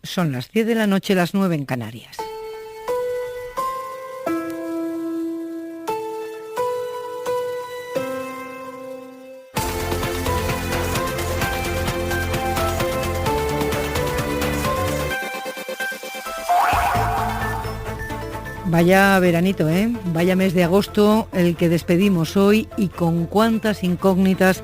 Son las 10 de la noche, las 9 en Canarias. Vaya veranito, Vaya mes de agosto el que despedimos hoy, y con cuántas incógnitas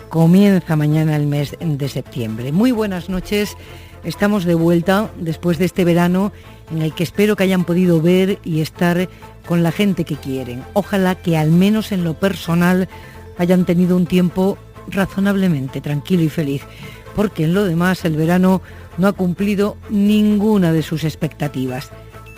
comienza mañana el mes de septiembre. Muy buenas noches, estamos de vuelta después de este verano en el que espero que hayan podido ver y estar con la gente que quieren. Ojalá que al menos en lo personal hayan tenido un tiempo razonablemente tranquilo y feliz, porque en lo demás el verano no ha cumplido ninguna de sus expectativas.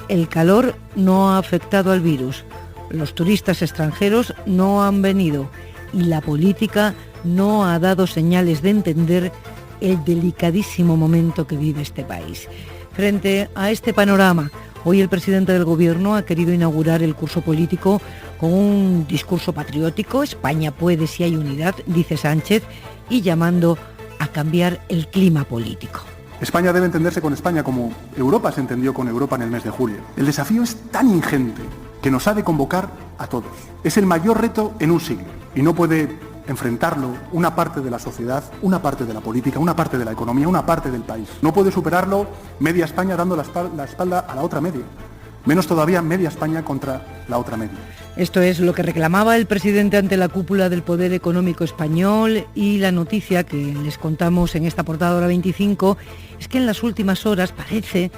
El calor no ha afectado al virus, los turistas extranjeros no han venido y la política no ha dado señales de entender el delicadísimo momento que vive este país. Frente a este panorama, hoy el presidente del Gobierno ha querido inaugurar el curso político con un discurso patriótico. España puede si hay unidad, dice Sánchez, y llamando a cambiar el clima político. España debe entenderse con España como Europa se entendió con Europa en el mes de julio. El desafío es tan ingente que nos ha de convocar a todos. Es el mayor reto en un siglo y no puede enfrentarlo una parte de la sociedad, una parte de la política, una parte de la economía, una parte del país. No puede superarlo media España dando la espalda a la otra media. Menos todavía media España contra la otra media. Esto es lo que reclamaba el presidente ante la cúpula del Poder Económico Español, y la noticia que les contamos en esta portada Hora 25 es que en las últimas horas parece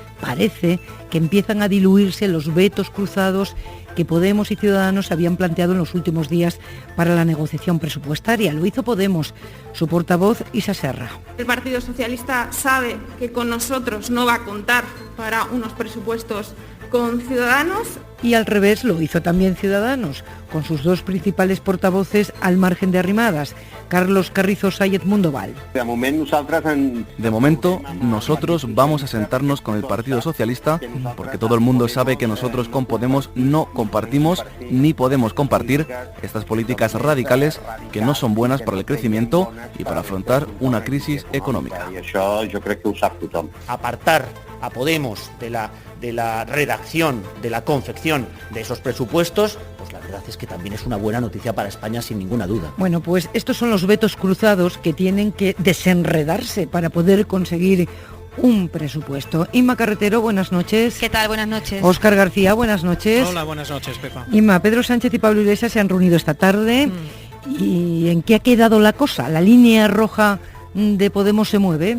que empiezan a diluirse los vetos cruzados que Podemos y Ciudadanos habían planteado en los últimos días para la negociación presupuestaria. Lo hizo Podemos, su portavoz Isa Serra. El Partido Socialista sabe que con nosotros no va a contar para unos presupuestos con Ciudadanos. Y al revés lo hizo también Ciudadanos, con sus dos principales portavoces al margen de Arrimadas, Carlos Carrizosa y Edmundo Val. De momento, nosotros vamos a sentarnos con el Partido Socialista, porque todo el mundo sabe que nosotros con Podemos no compartimos ni podemos compartir estas políticas radicales que no son buenas para el crecimiento y para afrontar una crisis económica. Apartar a Podemos de la redacción, de la confección de esos presupuestos, pues la verdad es que también es una buena noticia para España, sin ninguna duda. Bueno, pues estos son los vetos cruzados que tienen que desenredarse para poder conseguir un presupuesto. Inma Carretero, buenas noches. ¿Qué tal? Buenas noches. Óscar García, buenas noches. Hola, buenas noches, Pepa. Inma, Pedro Sánchez y Pablo Iglesias se han reunido esta tarde. ¿Y en qué ha quedado la cosa? ¿La línea roja de Podemos se mueve?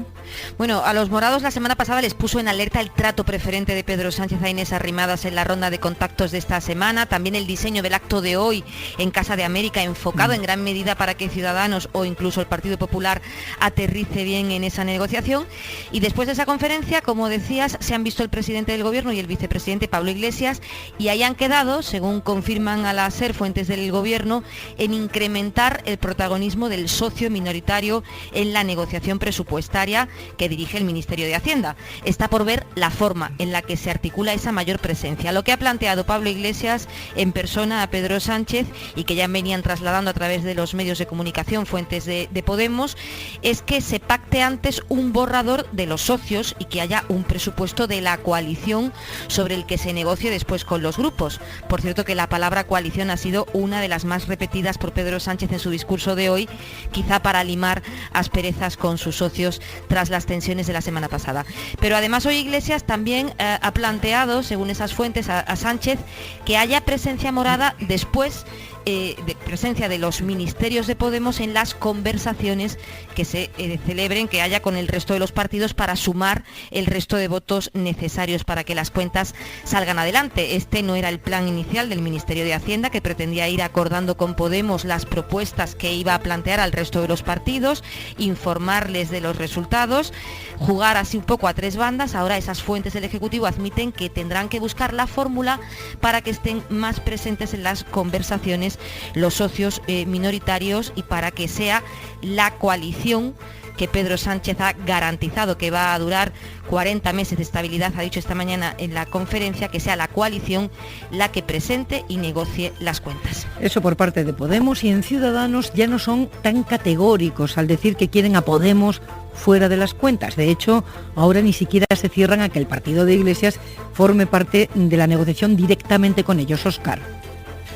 Bueno, a los morados la semana pasada les puso en alerta el trato preferente de Pedro Sánchez a Inés Arrimadas en la ronda de contactos de esta semana, también el diseño del acto de hoy en Casa de América, enfocado en gran medida para que Ciudadanos o incluso el Partido Popular aterrice bien en esa negociación. Y después de esa conferencia, como decías, se han visto el presidente del Gobierno y el vicepresidente Pablo Iglesias, y ahí han quedado, según confirman a la SER fuentes del Gobierno, en incrementar el protagonismo del socio minoritario en la negociación presupuestaria que dirige el Ministerio de Hacienda. Está por ver la forma en la que se articula esa mayor presencia. Lo que ha planteado Pablo Iglesias en persona a Pedro Sánchez, y que ya venían trasladando a través de los medios de comunicación fuentes de Podemos, es que se pacte antes un borrador de los socios y que haya un presupuesto de la coalición sobre el que se negocie después con los grupos. Por cierto, que la palabra coalición ha sido una de las más repetidas por Pedro Sánchez en su discurso de hoy, quizá para limar asperezas con sus socios tras las tensiones de la semana pasada. Pero además hoy Iglesias también ha planteado, según esas fuentes, a Sánchez, que haya presencia morada después de presencia de los ministerios de Podemos en las conversaciones que se celebren, que haya con el resto de los partidos para sumar el resto de votos necesarios para que las cuentas salgan adelante. Este no era el plan inicial del Ministerio de Hacienda, que pretendía ir acordando con Podemos las propuestas que iba a plantear al resto de los partidos, informarles de los resultados, jugar así un poco a tres bandas. Ahora esas fuentes del Ejecutivo admiten que tendrán que buscar la fórmula para que estén más presentes en las conversaciones los socios minoritarios y para que sea la coalición que Pedro Sánchez ha garantizado que va a durar 40 meses de estabilidad, ha dicho esta mañana en la conferencia, que sea la coalición la que presente y negocie las cuentas. Eso por parte de Podemos, y en Ciudadanos ya no son tan categóricos al decir que quieren a Podemos fuera de las cuentas. De hecho, ahora ni siquiera se cierran a que el partido de Iglesias forme parte de la negociación directamente con ellos. Óscar.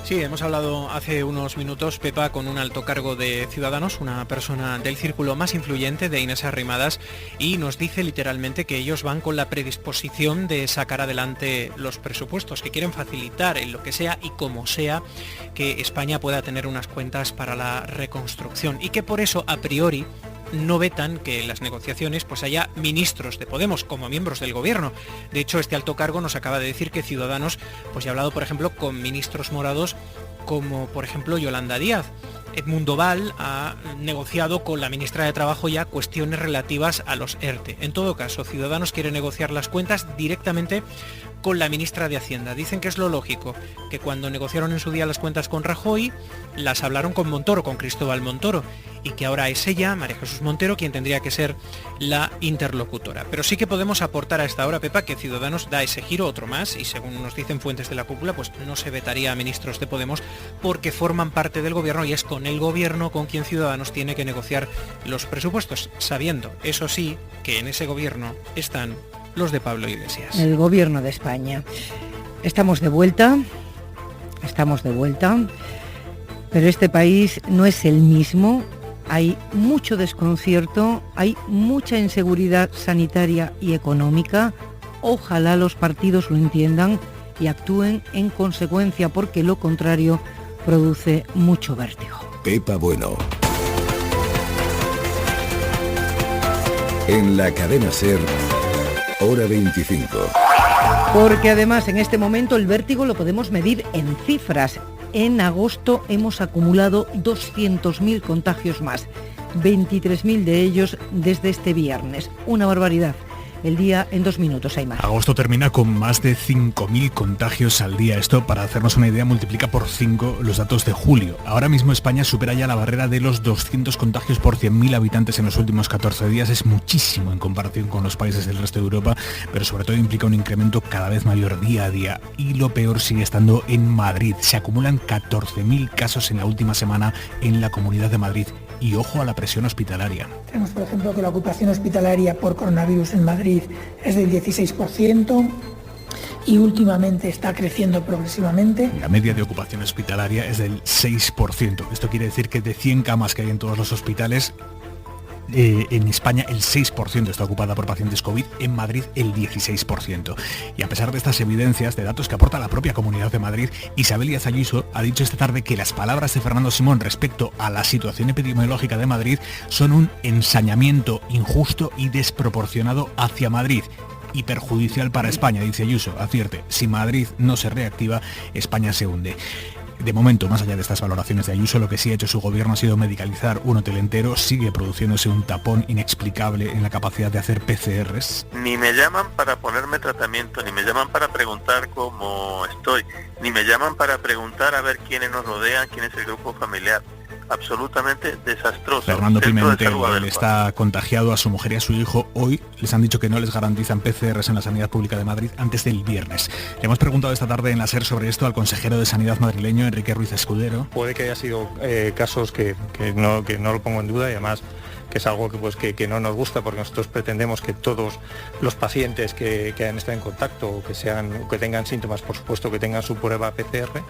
Sí, hemos hablado hace unos minutos, Pepa, con un alto cargo de Ciudadanos, una persona del círculo más influyente de Inés Arrimadas, y nos dice literalmente que ellos van con la predisposición de sacar adelante los presupuestos, que quieren facilitar en lo que sea y como sea que España pueda tener unas cuentas para la reconstrucción, y que por eso, a priori, no vetan que en las negociaciones pues haya ministros de Podemos como miembros del gobierno. De hecho, este alto cargo nos acaba de decir que Ciudadanos pues ha hablado, por ejemplo, con ministros morados como, por ejemplo, Yolanda Díaz. Edmundo Val ha negociado con la ministra de Trabajo ya cuestiones relativas a los ERTE. En todo caso, Ciudadanos quiere negociar las cuentas directamente con la ministra de Hacienda. Dicen que es lo lógico, que cuando negociaron en su día las cuentas con Rajoy, las hablaron con Montoro, con Cristóbal Montoro, y que ahora es ella, María Jesús Montero, quien tendría que ser la interlocutora. Pero sí que podemos aportar a esta hora, Pepa, que Ciudadanos da ese giro, otro más, y según nos dicen fuentes de la cúpula, pues no se vetaría a ministros de Podemos porque forman parte del gobierno y es con el gobierno con quien Ciudadanos tiene que negociar los presupuestos, sabiendo, eso sí, que en ese gobierno están los de Pablo Iglesias. El gobierno de España. Estamos de vuelta, pero este país no es el mismo. Hay mucho desconcierto, hay mucha inseguridad sanitaria y económica. Ojalá los partidos lo entiendan y actúen en consecuencia, porque lo contrario produce mucho vértigo. Pepa Bueno. En la cadena SER, hora 25. Porque además en este momento el vértigo lo podemos medir en cifras. En agosto hemos acumulado 200.000 contagios más, 23.000 de ellos desde este viernes. Una barbaridad. El día en 2 minutos, Aymar. Agosto termina con más de 5.000 contagios al día. Esto, para hacernos una idea, multiplica por 5 los datos de julio. Ahora mismo España supera ya la barrera de los 200 contagios por 100.000 habitantes en los últimos 14 días. Es muchísimo en comparación con los países del resto de Europa, pero sobre todo implica un incremento cada vez mayor día a día. Y lo peor sigue estando en Madrid. Se acumulan 14.000 casos en la última semana en la Comunidad de Madrid. Y ojo a la presión hospitalaria. Tenemos, por ejemplo, que la ocupación hospitalaria por coronavirus en Madrid es del 16% y últimamente está creciendo progresivamente. La media de ocupación hospitalaria es del 6%. Esto quiere decir que de 100 camas que hay en todos los hospitales, en España el 6% está ocupada por pacientes COVID, en Madrid el 16%. Y a pesar de estas evidencias, de datos que aporta la propia Comunidad de Madrid, Isabel Díaz Ayuso ha dicho esta tarde que las palabras de Fernando Simón respecto a la situación epidemiológica de Madrid son un ensañamiento injusto y desproporcionado hacia Madrid y perjudicial para España, dice Ayuso. Advierte, si Madrid no se reactiva, España se hunde. De momento, más allá de estas valoraciones de Ayuso, lo que sí ha hecho su gobierno ha sido medicalizar un hotel entero. Sigue produciéndose un tapón inexplicable en la capacidad de hacer PCRs. Ni me llaman para ponerme tratamiento, ni me llaman para preguntar cómo estoy, ni me llaman para preguntar a ver quiénes nos rodean, quién es el grupo familiar. Absolutamente desastroso. Fernando Pimentel está contagiado, a su mujer y a su hijo. Hoy les han dicho que no les garantizan PCRs en la sanidad pública de Madrid antes del viernes. Le hemos preguntado esta tarde en la SER sobre esto al consejero de Sanidad madrileño, Enrique Ruiz Escudero. Puede que haya sido casos que no lo pongo en duda, y además que es algo que no nos gusta, porque nosotros pretendemos que todos los pacientes que hayan estado en contacto o que tengan síntomas, por supuesto que tengan su prueba PCR,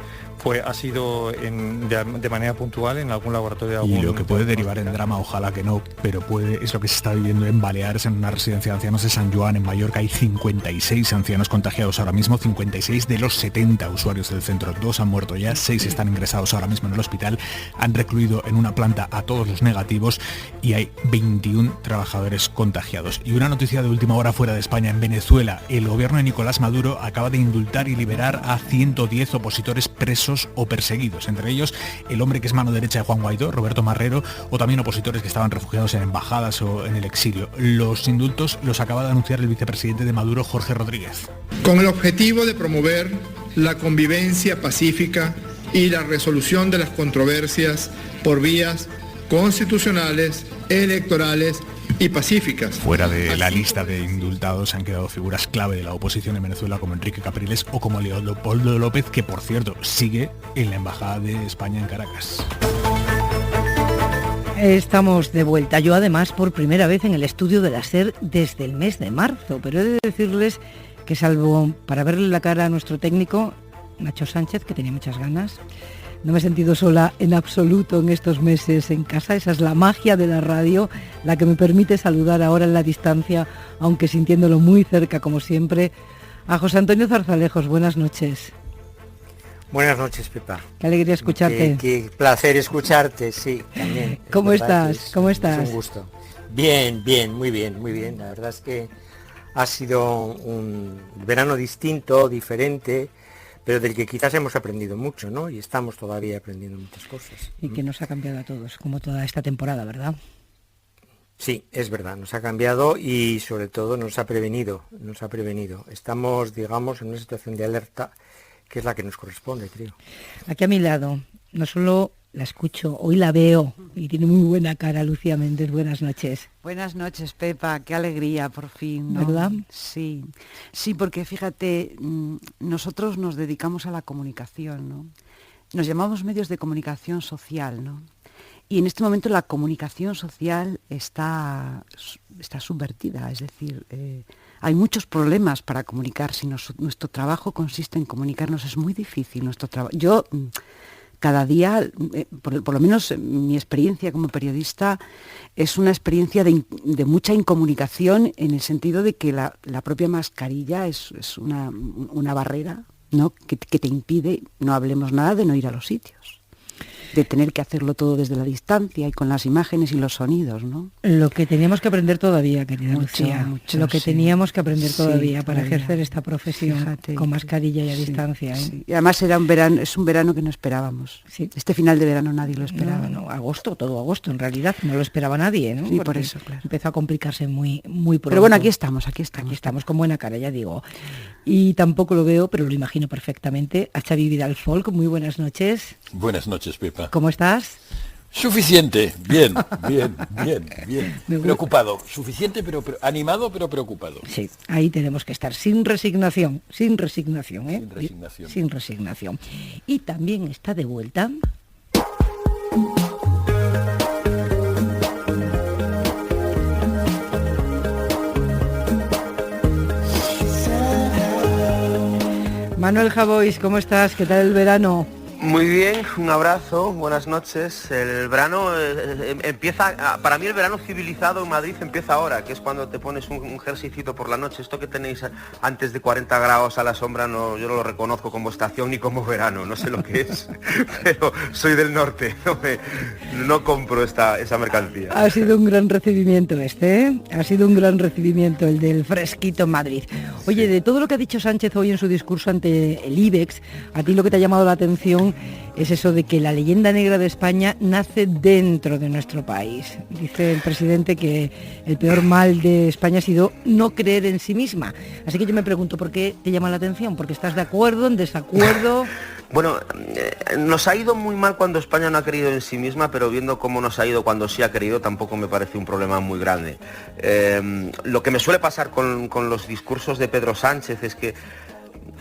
ha sido de manera puntual en algún laboratorio. Y lo que puede derivar en drama, ojalá que no, pero es lo que se está viviendo en Baleares, en una residencia de ancianos de San Joan, en Mallorca. Hay 56 ancianos contagiados ahora mismo, 56 de los 70 usuarios del centro. 2 han muerto ya, 6 están ingresados ahora mismo en el hospital. Han recluido en una planta a todos los negativos y hay 21 trabajadores contagiados. Y una noticia de última hora fuera de España: en Venezuela, el gobierno de Nicolás Maduro acaba de indultar y liberar a 110 opositores presos o perseguidos, entre ellos el hombre que es mano derecha de Juan Guaidó, Roberto Marrero, o también opositores que estaban refugiados en embajadas o en el exilio. Los indultos los acaba de anunciar el vicepresidente de Maduro, Jorge Rodríguez. Con el objetivo de promover la convivencia pacífica y la resolución de las controversias por vías constitucionales, electorales y pacíficas. Fuera de la lista de indultados han quedado figuras clave de la oposición en Venezuela como Enrique Capriles o como Leopoldo López, que por cierto sigue en la Embajada de España en Caracas. Estamos de vuelta, yo además por primera vez en el estudio de la SER desde el mes de marzo, pero he de decirles que salvo para verle la cara a nuestro técnico, Nacho Sánchez, que tenía muchas ganas, no me he sentido sola en absoluto en estos meses en casa. Esa es la magia de la radio, la que me permite saludar ahora en la distancia, aunque sintiéndolo muy cerca como siempre, a José Antonio Zarzalejos. Buenas noches. Buenas noches, Pepa. Qué alegría escucharte. Qué placer escucharte, sí, también. ¿Cómo estás? ¿Cómo estás? Es un gusto. Bien, muy bien. La verdad es que ha sido un verano distinto, diferente, pero del que quizás hemos aprendido mucho, ¿no? Y estamos todavía aprendiendo muchas cosas. Y que nos ha cambiado a todos, como toda esta temporada, ¿verdad? Sí, es verdad, nos ha cambiado y sobre todo nos ha prevenido. Estamos, digamos, en una situación de alerta que es la que nos corresponde, creo. Aquí a mi lado, no solo la escucho, hoy la veo y tiene muy buena cara, Lucía Méndez. Buenas noches. Buenas noches, Pepa, qué alegría por fin, ¿no? ¿Verdad? Sí, porque fíjate, nosotros nos dedicamos a la comunicación, ¿no? Nos llamamos medios de comunicación social, ¿no? Y en este momento la comunicación social está subvertida, es decir, hay muchos problemas para comunicar. Si nuestro trabajo consiste en comunicarnos, es muy difícil nuestro trabajo. Yo cada día, por lo menos mi experiencia como periodista, es una experiencia de mucha incomunicación, en el sentido de que la propia mascarilla es una barrera, ¿no? que te impide, no hablemos nada de no ir a los sitios, de tener que hacerlo todo desde la distancia y con las imágenes y los sonidos, ¿no? Lo que teníamos que aprender todavía, querida Lucía, lo que teníamos que aprender todavía para ejercer esta profesión, fíjate, con mascarilla y a distancia. Sí. Y además es un verano que no esperábamos. Sí. Este final de verano nadie lo esperaba. No, todo agosto en realidad no lo esperaba nadie, ¿no? Sí, por eso, claro. Empezó a complicarse muy pronto. Pero bueno, aquí estamos. Aquí estamos con buena cara, ya digo. Y tampoco lo veo, pero lo imagino perfectamente, a Xavi Vidal Folk. Muy buenas noches. Buenas noches, Pepa. ¿Cómo estás? Suficiente, bien. Preocupado, suficiente, pero animado, pero preocupado. Sí, ahí tenemos que estar, sin resignación, ¿eh? Sin resignación. Y también está de vuelta Manuel Javois. ¿Cómo estás? ¿Qué tal el verano? Muy bien, un abrazo, buenas noches. El verano empieza, para mí el verano civilizado en Madrid empieza ahora, que es cuando te pones un jerseycito por la noche. Esto que tenéis antes de 40 grados a la sombra, no, yo no lo reconozco como estación ni como verano, no sé lo que es, pero soy del norte, no compro esa mercancía. Ha sido un gran recibimiento ha sido un gran recibimiento el del fresquito en Madrid. Oye, de todo lo que ha dicho Sánchez hoy en su discurso ante el IBEX, a ti lo que te ha llamado la atención es eso de que la leyenda negra de España nace dentro de nuestro país. Dice el presidente que el peor mal de España ha sido no creer en sí misma. Así que yo me pregunto, ¿por qué te llama la atención? ¿Porque estás de acuerdo, en desacuerdo? Bueno, nos ha ido muy mal cuando España no ha creído en sí misma, pero viendo cómo nos ha ido cuando sí ha creído, tampoco me parece un problema muy grande. Lo que me suele pasar con los discursos de Pedro Sánchez es que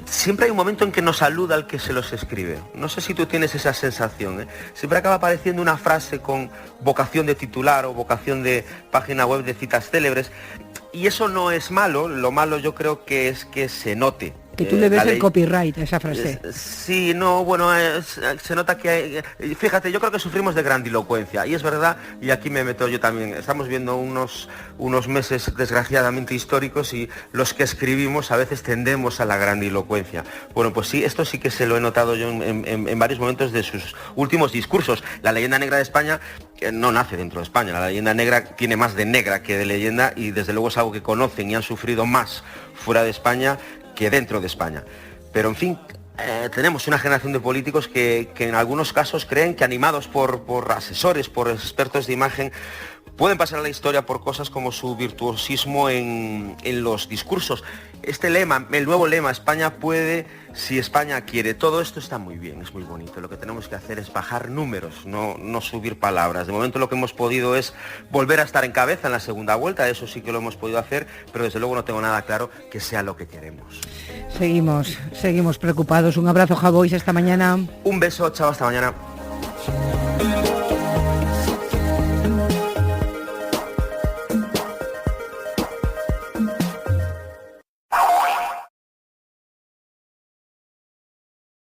siempre hay un momento en que nos saluda al que se los escribe. No sé si tú tienes esa sensación, ¿eh? Siempre acaba apareciendo una frase con vocación de titular o vocación de página web de citas célebres. Y eso no es malo, lo malo yo creo que es que se note. Que tú le ves el copyright a esa frase. Sí, no, bueno, se nota que hay, fíjate, yo creo que sufrimos de grandilocuencia, y es verdad, y aquí me meto yo también, estamos viendo unos meses desgraciadamente históricos y los que escribimos a veces tendemos a la grandilocuencia. Bueno, pues sí, esto sí que se lo he notado yo en varios momentos de sus últimos discursos. La leyenda negra de España no nace dentro de España, la leyenda negra tiene más de negra que de leyenda, y desde luego es algo que conocen y han sufrido más fuera de España que dentro de España. Pero en fin, tenemos una generación de políticos que en algunos casos creen que, animados por asesores, por expertos de imagen, pueden pasar a la historia por cosas como su virtuosismo en los discursos. Este lema, el nuevo lema, España puede si España quiere, todo esto está muy bien, es muy bonito. Lo que tenemos que hacer es bajar números, no subir palabras. De momento lo que hemos podido es volver a estar en cabeza en la segunda vuelta, eso sí que lo hemos podido hacer, pero desde luego no tengo nada claro que sea lo que queremos. Seguimos preocupados. Un abrazo, Javois, hasta mañana. Un beso, chao, hasta mañana.